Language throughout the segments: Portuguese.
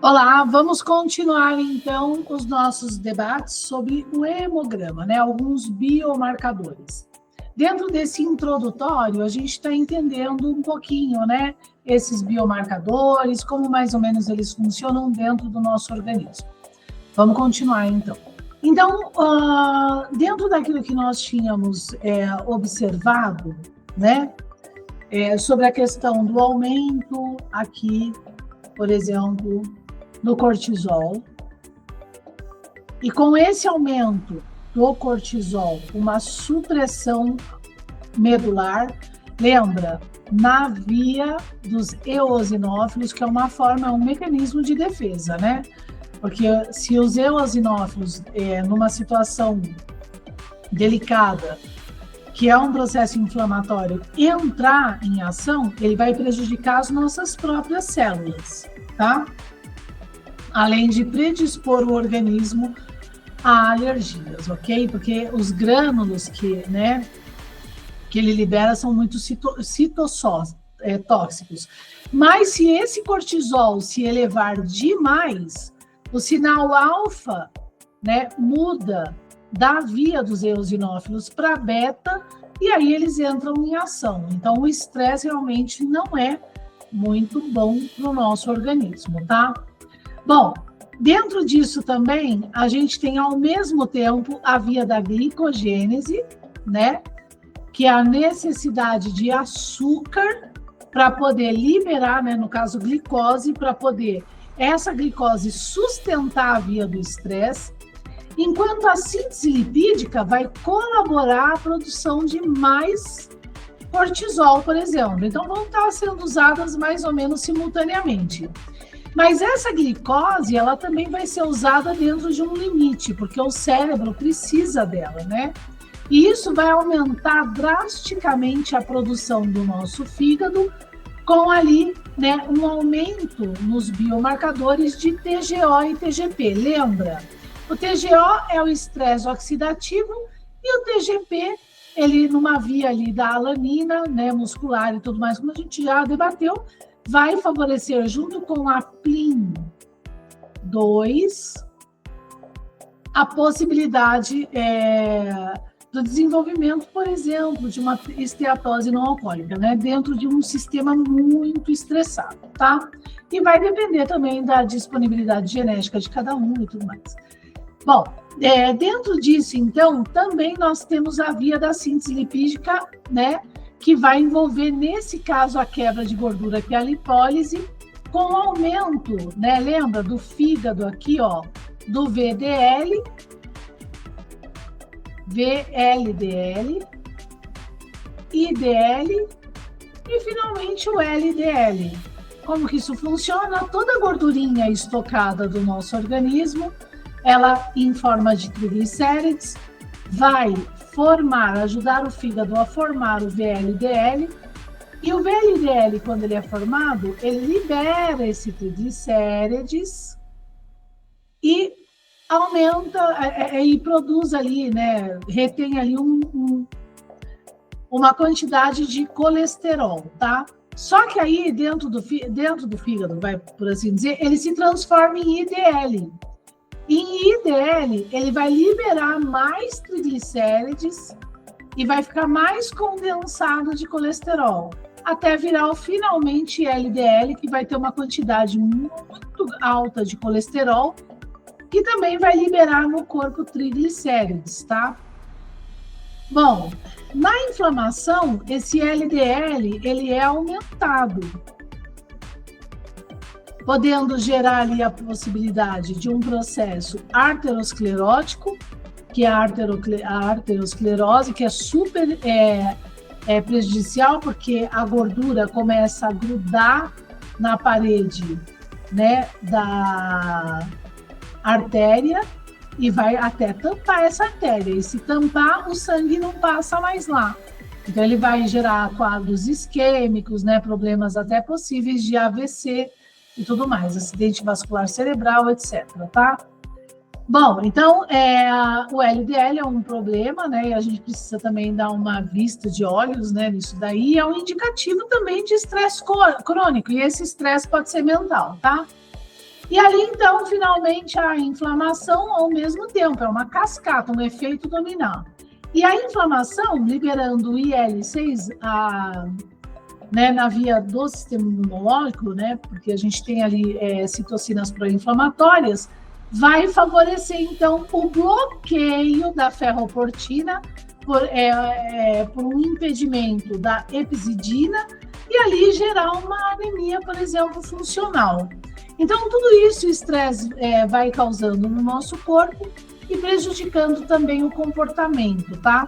Olá, vamos continuar então os nossos debates sobre o hemograma, né? Alguns biomarcadores. Dentro desse introdutório, a gente está entendendo um pouquinho, né? Esses biomarcadores, como mais ou menos eles funcionam dentro do nosso organismo. Vamos continuar então. Então, dentro daquilo que nós tínhamos observado, né? Sobre a questão do aumento aqui, por exemplo, do cortisol. E com esse aumento do cortisol, uma supressão medular, lembra, na via dos eosinófilos, que é uma forma, um mecanismo de defesa, né? Porque se os eosinófilos, numa situação delicada, que é um processo inflamatório, entrar em ação, ele vai prejudicar as nossas próprias células, tá? Além de predispor o organismo a alergias, ok? Porque os grânulos que ele libera são muito tóxicos. Mas se esse cortisol se elevar demais, o sinal alfa, né, muda da via dos eosinófilos para beta, e aí eles entram em ação. Então, o estresse realmente não é muito bom para o nosso organismo, tá? Bom, dentro disso também, a gente tem ao mesmo tempo a via da glicogênese, né? Que é a necessidade de açúcar para poder liberar, né? No caso, glicose, para poder essa glicose sustentar a via do estresse, enquanto a síntese lipídica vai colaborar a produção de mais cortisol, por exemplo. Então, vão estar sendo usadas mais ou menos simultaneamente. Mas essa glicose, ela também vai ser usada dentro de um limite, porque o cérebro precisa dela, né? E isso vai aumentar drasticamente a produção do nosso fígado, com ali, né, um aumento nos biomarcadores de TGO e TGP. Lembra? O TGO é o estresse oxidativo e o TGP, ele numa via ali da alanina, né, muscular e tudo mais, como a gente já debateu, vai favorecer, junto com a PLIN2, a possibilidade do desenvolvimento, por exemplo, de uma esteatose não alcoólica, né? Dentro de um sistema muito estressado, tá? E vai depender também da disponibilidade genética de cada um e tudo mais. Bom, dentro disso, então, também nós temos a via da síntese lipídica, né? Que vai envolver, nesse caso, a quebra de gordura, que é a lipólise, com aumento, né? Lembra do fígado aqui, ó, do VDL, VLDL, IDL e, finalmente, o LDL. Como que isso funciona? Toda a gordurinha estocada do nosso organismo, ela, em forma de triglicérides, vai ajudar o fígado a formar o VLDL, e o VLDL, quando ele é formado, ele libera esse triglicérides e aumenta e produz ali, né, retém ali uma quantidade de colesterol, tá? Só que aí, dentro do fígado, vai, por assim dizer, ele se transforma em IDL. Em IDL, ele vai liberar mais triglicérides e vai ficar mais condensado de colesterol, até virar finalmente LDL, que vai ter uma quantidade muito alta de colesterol, que também vai liberar no corpo triglicérides, tá? Bom, na inflamação, esse LDL, ele é aumentado, podendo gerar ali a possibilidade de um processo arteriosclerótico, que é a arteriosclerose, que é super prejudicial, porque a gordura começa a grudar na parede, né, da artéria e vai até tampar essa artéria. E se tampar, o sangue não passa mais lá. Então, ele vai gerar quadros isquêmicos, né, problemas até possíveis de AVC, e tudo mais, acidente vascular cerebral, etc, tá? Bom, então, o LDL é um problema, né? E a gente precisa também dar uma vista de olhos, né, nisso daí. É um indicativo também de estresse crônico, e esse estresse pode ser mental, tá? E ali, então, finalmente, a inflamação ao mesmo tempo, é uma cascata, um efeito dominó. E a inflamação, liberando o IL-6 né, na via do sistema imunológico, né, porque a gente tem ali citocinas pró-inflamatórias, vai favorecer, então, o bloqueio da ferroportina por um impedimento da epsidina e ali gerar uma anemia, por exemplo, funcional. Então, tudo isso o estresse vai causando no nosso corpo e prejudicando também o comportamento, tá?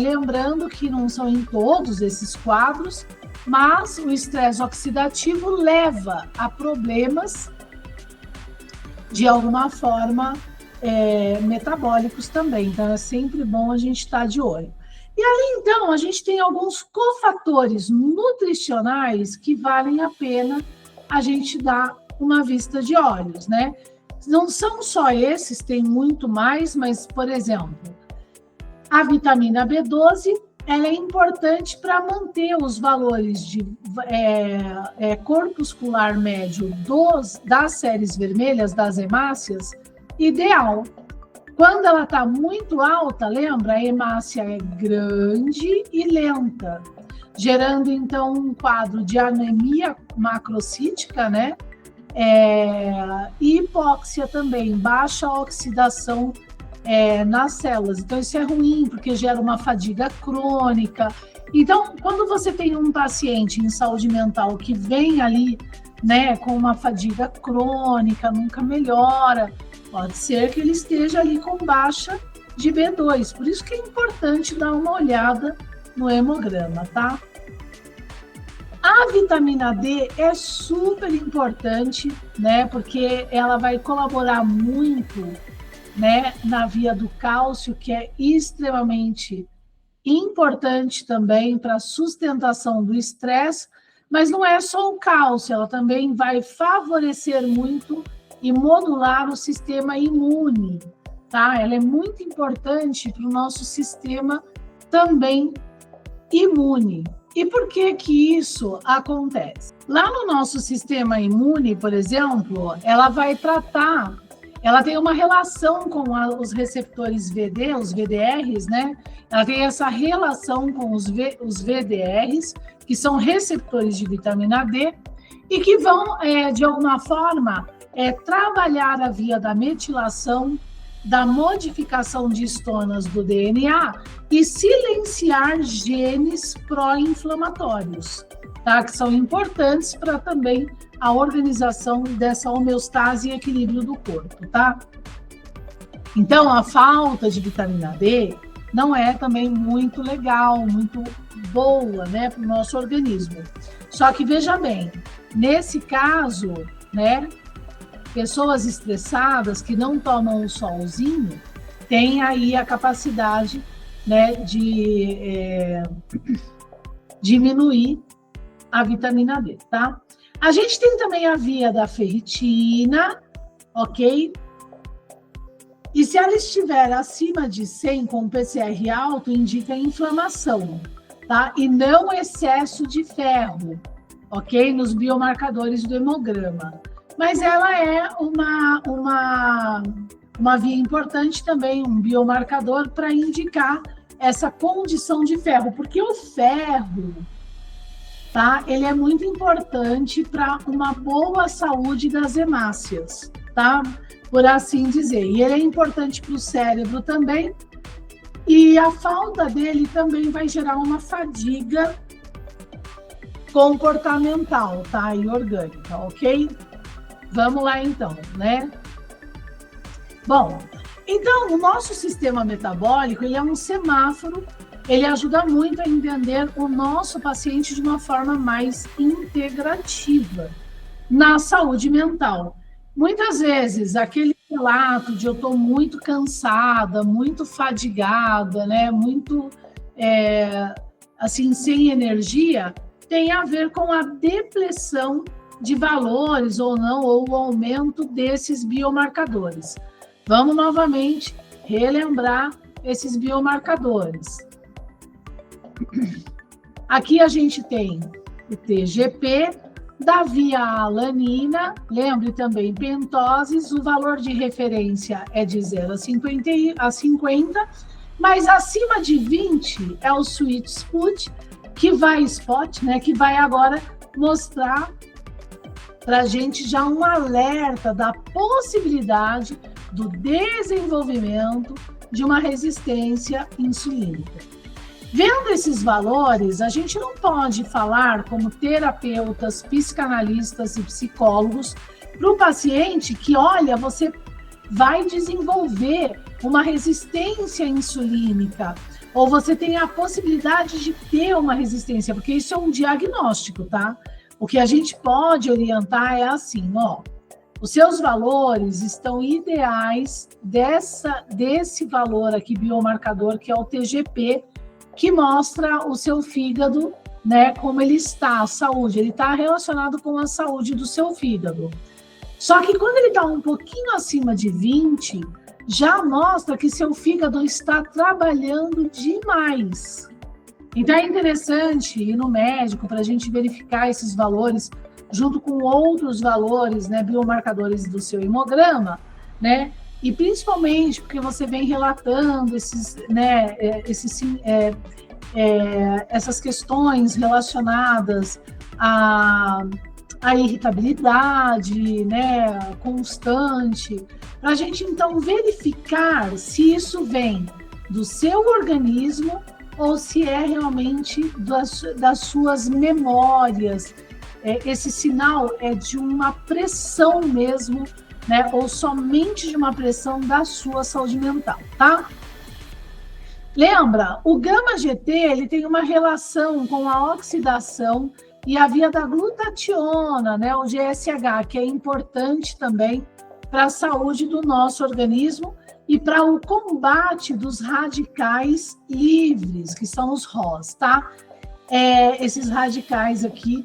Lembrando que não são em todos esses quadros, mas o estresse oxidativo leva a problemas de alguma forma metabólicos também. Então, é sempre bom a gente estar de olho. E ali, então, a gente tem alguns cofatores nutricionais que valem a pena a gente dar uma vista de olhos, né? Não são só esses, tem muito mais, mas, por exemplo, a vitamina B12, ela é importante para manter os valores de corpuscular médio das séries vermelhas, das hemácias, ideal. Quando ela está muito alta, lembra, a hemácia é grande e lenta, gerando, então, um quadro de anemia macrocítica, né? E hipóxia também, baixa oxidação nas células. Então, isso é ruim, porque gera uma fadiga crônica. Então, quando você tem um paciente em saúde mental que vem ali, né, com uma fadiga crônica, nunca melhora, pode ser que ele esteja ali com baixa de B2. Por isso que é importante dar uma olhada no hemograma, tá? A vitamina D é super importante, né, porque ela vai colaborar muito, né, na via do cálcio, que é extremamente importante também para a sustentação do estresse, mas não é só o cálcio, ela também vai favorecer muito e modular o sistema imune, tá? Ela é muito importante para o nosso sistema também imune. E por que que isso acontece? Lá no nosso sistema imune, por exemplo, ela vai tratar, ela tem uma relação com os receptores VD, os VDRs, né? Ela tem essa relação com os VDRs, que são receptores de vitamina D, e que vão, de alguma forma, trabalhar a via da metilação, da modificação de histonas do DNA e silenciar genes pró-inflamatórios, tá? Que são importantes para também a organização dessa homeostase e equilíbrio do corpo, tá? Então, a falta de vitamina D não é também muito legal, muito boa, né, para o nosso organismo. Só que, veja bem, nesse caso, né, pessoas estressadas que não tomam o solzinho têm aí a capacidade, né, de diminuir a vitamina D, tá? A gente tem também a via da ferritina, ok? E se ela estiver acima de 100 com PCR alto, indica inflamação, tá? E não excesso de ferro, ok? Nos biomarcadores do hemograma. Mas ela é uma via importante também, um biomarcador para indicar essa condição de ferro, porque o ferro, tá? Ele é muito importante para uma boa saúde das hemácias, tá? Por assim dizer. E ele é importante para o cérebro também. E a falta dele também vai gerar uma fadiga comportamental, tá? E orgânica, ok? Vamos lá, então, né? Bom, então, o nosso sistema metabólico, ele é um semáforo, ele ajuda muito a entender o nosso paciente de uma forma mais integrativa na saúde mental. Muitas vezes, aquele relato de eu estou muito cansada, muito fadigada, né? Muito, assim, sem energia, tem a ver com a depressão de valores ou não, ou o aumento desses biomarcadores. Vamos novamente relembrar esses biomarcadores. Aqui a gente tem o TGP, Da via alanina, lembre também, pentoses, o valor de referência é de 0 a 50, mas acima de 20 é o sweet spot, né, que vai agora mostrar para a gente já um alerta da possibilidade do desenvolvimento de uma resistência insulínica. Vendo esses valores, a gente não pode falar como terapeutas, psicanalistas e psicólogos para o paciente que, olha, você vai desenvolver uma resistência insulínica ou você tem a possibilidade de ter uma resistência, porque isso é um diagnóstico, tá? O que a gente pode orientar é assim, ó, os seus valores estão ideais desse valor aqui, biomarcador, que é o TGP, que mostra o seu fígado, né, como ele está, a saúde. Ele está relacionado com a saúde do seu fígado. Só que quando ele está um pouquinho acima de 20, já mostra que seu fígado está trabalhando demais. Então é interessante ir no médico para a gente verificar esses valores junto com outros valores, né, biomarcadores do seu hemograma, né? E principalmente porque você vem relatando essas questões relacionadas à irritabilidade, né, constante, para a gente então verificar se isso vem do seu organismo ou se é realmente das suas memórias. Esse sinal é de uma pressão mesmo, né, ou somente de uma pressão da sua saúde mental, tá? Lembra, o gama-GT ele tem uma relação com a oxidação e a via da glutationa, né, o GSH, que é importante também para a saúde do nosso organismo e para o combate dos radicais livres, que são os ROS, tá? Esses radicais aqui,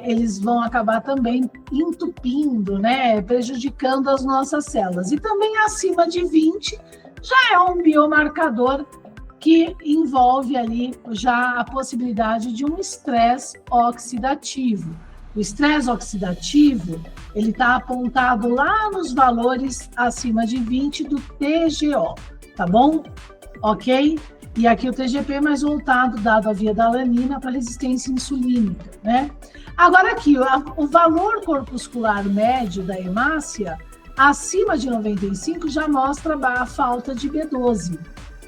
eles vão acabar também entupindo, né, prejudicando as nossas células. E também acima de 20 já é um biomarcador que envolve ali já a possibilidade de um estresse oxidativo. O estresse oxidativo, ele está apontado lá nos valores acima de 20 do TGO, tá bom? Ok? E aqui o TGP mais voltado, dado a via da alanina, para resistência insulínica, né? Agora aqui, o valor corpuscular médio da hemácia, acima de 95, já mostra a falta de B12,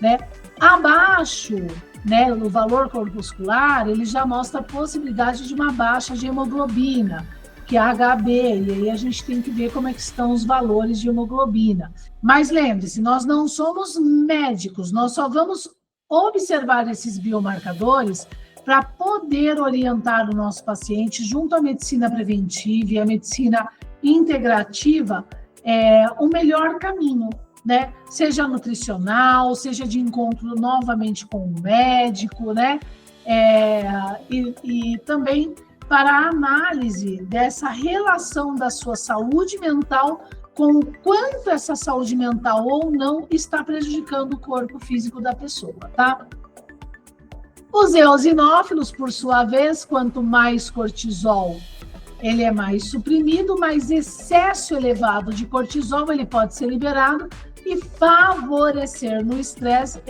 né? Abaixo, né, no valor corpuscular, ele já mostra a possibilidade de uma baixa de hemoglobina, que é a HB, e aí a gente tem que ver como é que estão os valores de hemoglobina. Mas lembre-se, nós não somos médicos, nós só vamos observar esses biomarcadores para poder orientar o nosso paciente junto à medicina preventiva e à medicina integrativa, o melhor caminho, né? Seja nutricional, seja de encontro novamente com o médico, né? E também para a análise dessa relação da sua saúde mental com o quanto essa saúde mental ou não está prejudicando o corpo físico da pessoa, tá? Os eosinófilos, por sua vez, quanto mais cortisol, ele é mais suprimido, mais excesso elevado de cortisol, ele pode ser liberado e favorecer no estresse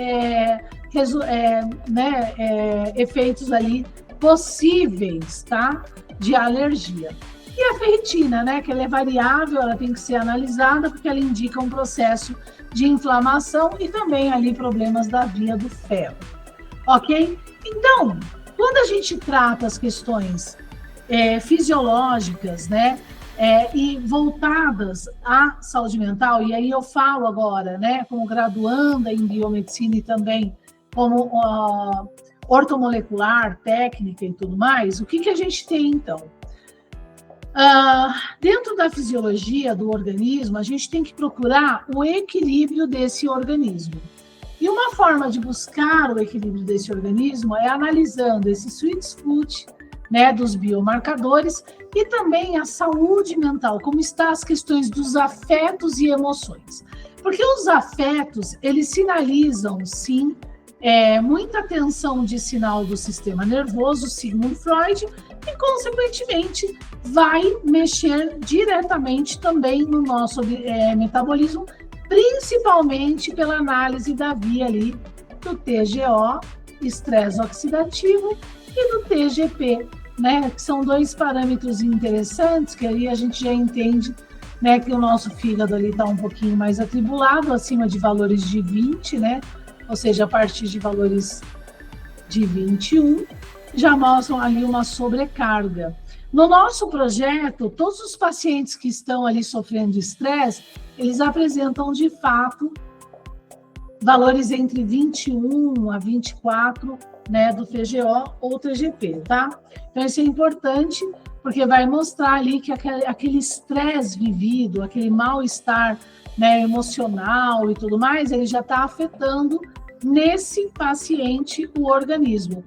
efeitos ali possíveis, tá? De alergia. E a ferritina, né, que ela é variável, ela tem que ser analisada porque ela indica um processo de inflamação e também ali problemas da via do ferro, ok? Então, quando a gente trata as questões fisiológicas, né, e voltadas à saúde mental, e aí eu falo agora, né, como graduanda em biomedicina e também como ortomolecular, técnica e tudo mais, o que a gente tem então? Dentro da fisiologia do organismo, a gente tem que procurar o equilíbrio desse organismo. E uma forma de buscar o equilíbrio desse organismo é analisando esse sweet spot, né, dos biomarcadores e também a saúde mental, como estão as questões dos afetos e emoções. Porque os afetos, eles sinalizam, sim, muita tensão de sinal do sistema nervoso, segundo Freud, e, consequentemente, vai mexer diretamente também no nosso metabolismo, principalmente pela análise da via ali do TGO, estresse oxidativo, e do TGP, né, que são dois parâmetros interessantes, que aí a gente já entende, né, que o nosso fígado ali está um pouquinho mais atribulado, acima de valores de 20, né, ou seja, a partir de valores de 21, já mostram ali uma sobrecarga. No nosso projeto, todos os pacientes que estão ali sofrendo estresse, eles apresentam, de fato, valores entre 21 a 24, né, do TGO ou TGP, tá? Então, isso é importante, porque vai mostrar ali que aquele estresse vivido, aquele mal-estar, né, emocional e tudo mais, ele já está afetando nesse paciente o organismo.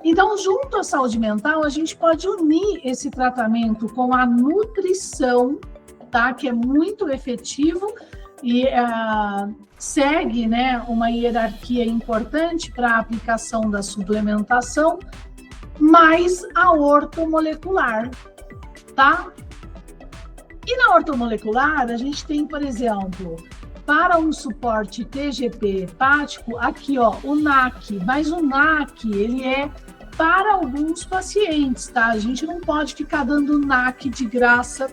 Então, junto à saúde mental, a gente pode unir esse tratamento com a nutrição, tá? Que é muito efetivo e segue, né, uma hierarquia importante para a aplicação da suplementação, mais a ortomolecular, tá? E na ortomolecular, a gente tem, por exemplo, para um suporte TGP hepático, aqui, ó, o NAC, mas o NAC, ele é para alguns pacientes, tá? A gente não pode ficar dando NAC de graça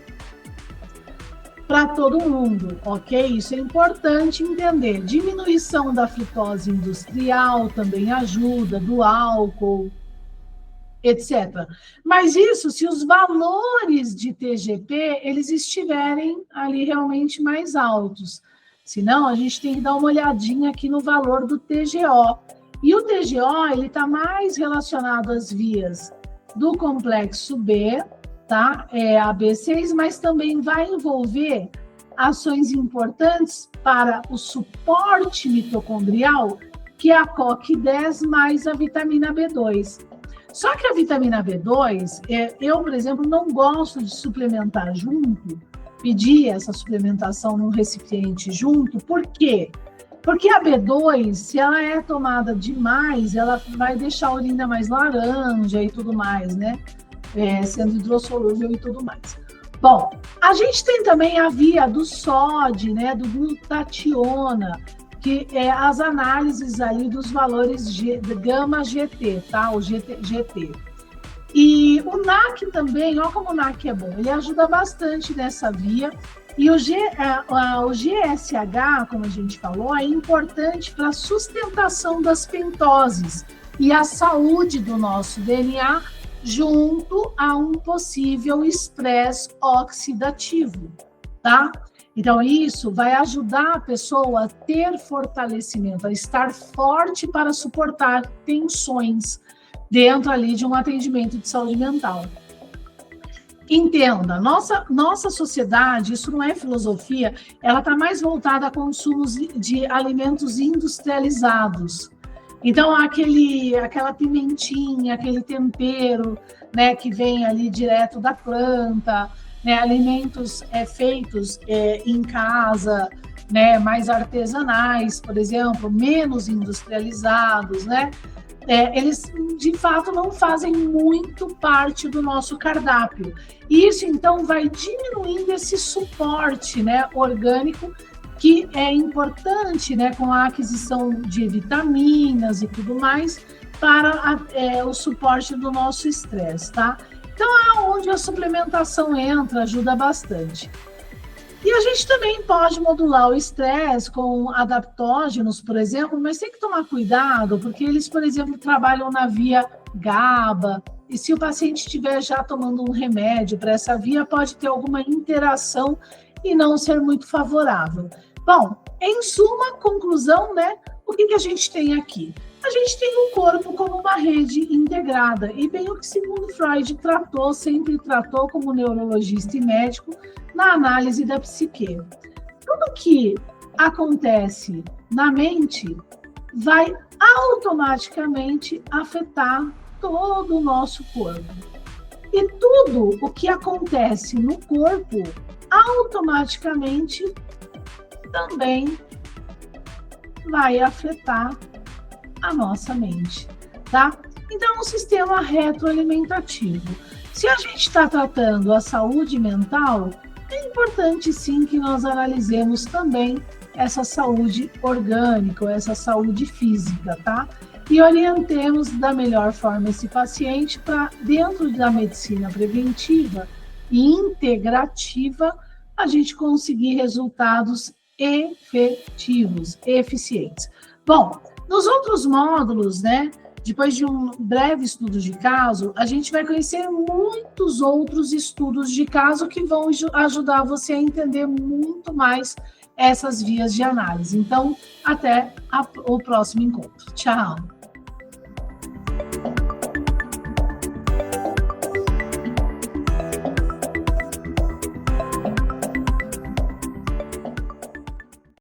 para todo mundo, ok? Isso é importante entender. Diminuição da fritose industrial também ajuda, do álcool, etc. Mas isso se os valores de TGP, eles estiverem ali realmente mais altos. Senão, a gente tem que dar uma olhadinha aqui no valor do TGO. E o TGO, ele está mais relacionado às vias do complexo B, tá? É a B6, mas também vai envolver ações importantes para o suporte mitocondrial, que é a CoQ10 mais a vitamina B2. Só que a vitamina B2, eu, por exemplo, não gosto de suplementar junto, pedir essa suplementação num recipiente junto, por quê? Porque a B2, se ela é tomada demais, ela vai deixar a urina mais laranja e tudo mais, né? Sendo hidrossolúvel e tudo mais. Bom, a gente tem também a via do SOD, né? Do glutationa, que é as análises ali dos valores de gama GT, tá? O GT. E o NAC também, olha como o NAC é bom, ele ajuda bastante nessa via. E o GSH, como a gente falou, é importante para a sustentação das pentoses e a saúde do nosso DNA junto a um possível estresse oxidativo, tá? Então, isso vai ajudar a pessoa a ter fortalecimento, a estar forte para suportar tensões dentro ali de um atendimento de saúde mental. Entenda, nossa sociedade, isso não é filosofia, ela está mais voltada a consumos de alimentos industrializados. Então, aquela pimentinha, aquele tempero, né, que vem ali direto da planta, né, alimentos feitos em casa, né, mais artesanais, por exemplo, menos industrializados, né? Eles, de fato, não fazem muito parte do nosso cardápio. Isso, então, vai diminuindo esse suporte, né, orgânico, que é importante, né, com a aquisição de vitaminas e tudo mais, para o suporte do nosso estresse, tá? Então, é onde a suplementação entra, ajuda bastante. E a gente também pode modular o estresse com adaptógenos, por exemplo, mas tem que tomar cuidado, porque eles, por exemplo, trabalham na via GABA, e se o paciente estiver já tomando um remédio para essa via, pode ter alguma interação e não ser muito favorável. Bom, em suma, conclusão, né? O que a gente tem aqui? A gente tem o corpo como uma rede integrada, e bem o que Sigmund Freud sempre tratou como neurologista e médico na análise da psique. Tudo que acontece na mente vai automaticamente afetar todo o nosso corpo. E tudo o que acontece no corpo automaticamente também vai afetar a nossa mente, tá? Então, um sistema retroalimentativo. Se a gente está tratando a saúde mental, é importante sim que nós analisemos também essa saúde orgânica, essa saúde física, tá? E orientemos da melhor forma esse paciente para, dentro da medicina preventiva e integrativa, a gente conseguir resultados efetivos, eficientes. Bom, nos outros módulos, né, depois de um breve estudo de caso, a gente vai conhecer muitos outros estudos de caso que vão ajudar você a entender muito mais essas vias de análise. Então, até o próximo encontro. Tchau!